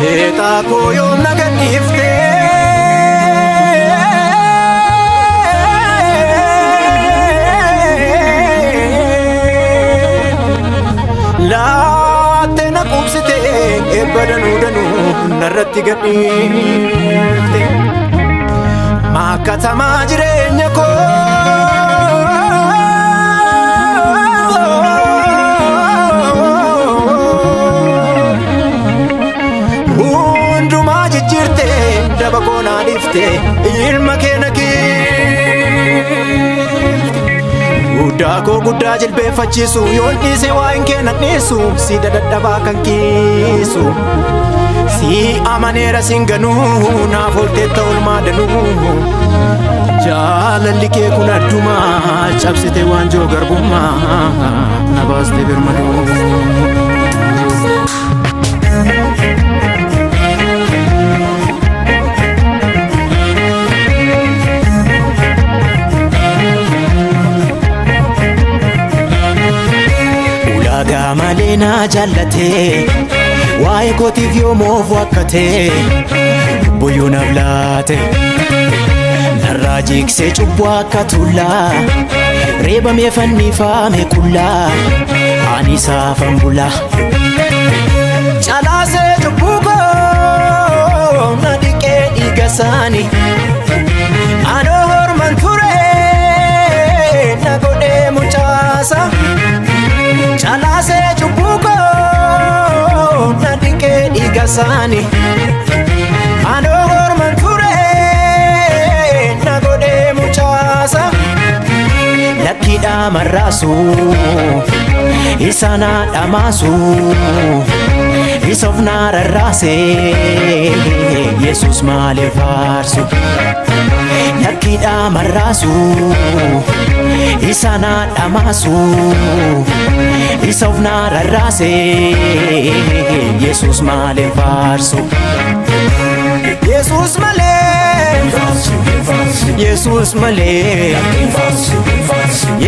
Leetako yoom nagadhiifte laatte na qubsite danuu narratti gadhiifte makkatamaa jireenya koo hundumaa jijjiirte daba koo naa dhiifte ilma kee na kiifte guddaa koo guddaa jilbeeffachiisu yoon dhiise waa hin kee nan dhiisu si dadhabaa kan kiisu si amaneera sin ganuu naaf olteetta olmaa danuu jaalalli kee kun addumaa cabsite waanjoo garbummaa na baaste birmaduu. Ulaagaa malee na jaallate waa'ee kootiif yoomoof wakkate buyyuu naaf laate narraa jiksee cubbuu akka tullaa reebamee fannifame qullaa ani saafan bulaa calaasee cubbuu koo na dhiqee dhiiga isaanii anoo horman ture na godhee mucaasa calaasee cubbuu koo na dhiqee dhiiga isaanii anoo horman ture na godhee mucaasa lakkiidhaa marraasu isa naa dhamaasu isa of naa rarraase Yesuus maaliif faarsu lakkiidhaa marraasu isa naa dhamaasu isa of naa rarraase Yesuus maaliif faarsu Yesuus malee Yesuus malee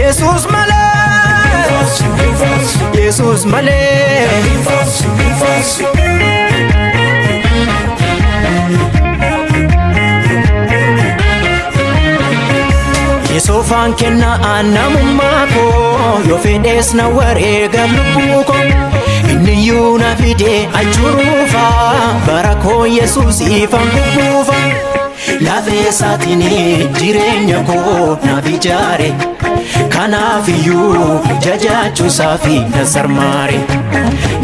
Yesuus malee Yesuus malee Yesoofaan kenna annamummaa koo yoo fedhees na wareega lubbuu koo inniyyuu na fide achuruufa bara koo Yesuus ifan bubbuufa lafee isaatiin jireenya koo naaf ijaare kanaafiyyuu jajaachuusaafi na sarmaare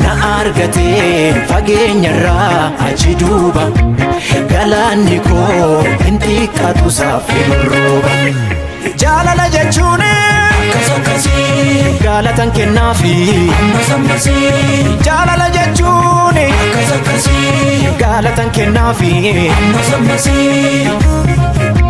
na argatee fageenyarraa achi duuba galaanni koo hin xiqqaatuusaaf hin rooba jaalala jechuun akkas akkasii galatan kennaafi ammas ammasii jaalala jechuun akkas akkasii galatan kennaafi ammas ammasii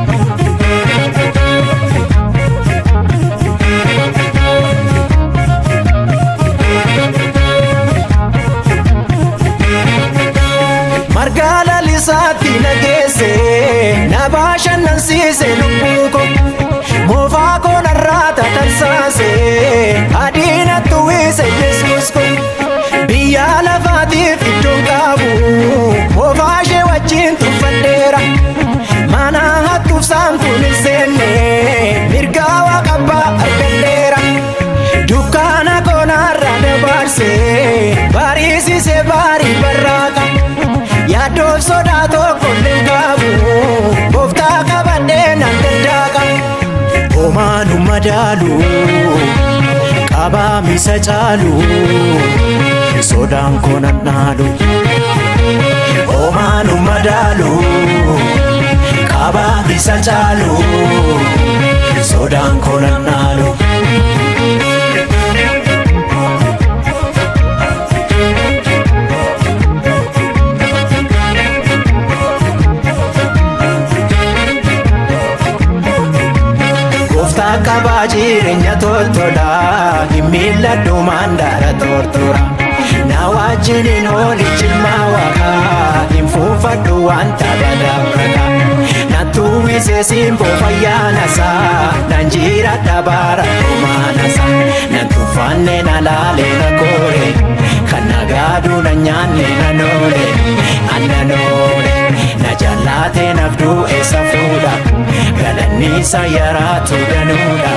margaala lisaatti nageesse na bashannansiise lubbuu koo moofaa koo narraa tatarsaase adiina tuwise Yesuus koo biyya lafaatiif iddoon qabu moofaa ishee wajjin tuffadheera mana hattuuf saamtuun hin seenne mirgaa waaqabbaa argadheera dukkaana koo narraa dabarse bariisise barii barraaqa yaaddoof sodaa tokko hin qabu gooftaa qabadhee nan dandaaqa Omaanu madaalu qabaa misa caalu sodaan koo nan dhaalu Omaanu madaalu qabaa misa caalu sodaan koo nan dhaalu Qabaa jireenya toltola himmiilladhu mandaara tortora na wajjiniin ooli jilmaa waaqaa hin fuunfadhu wanta badabrata nattu wisee simboo fayyaanasaa nan jiraadha bara kumaanasa nyaanne nanoole annanoole na jallaate nafduu eessa fuudha galanni isaa yaraatu danuudha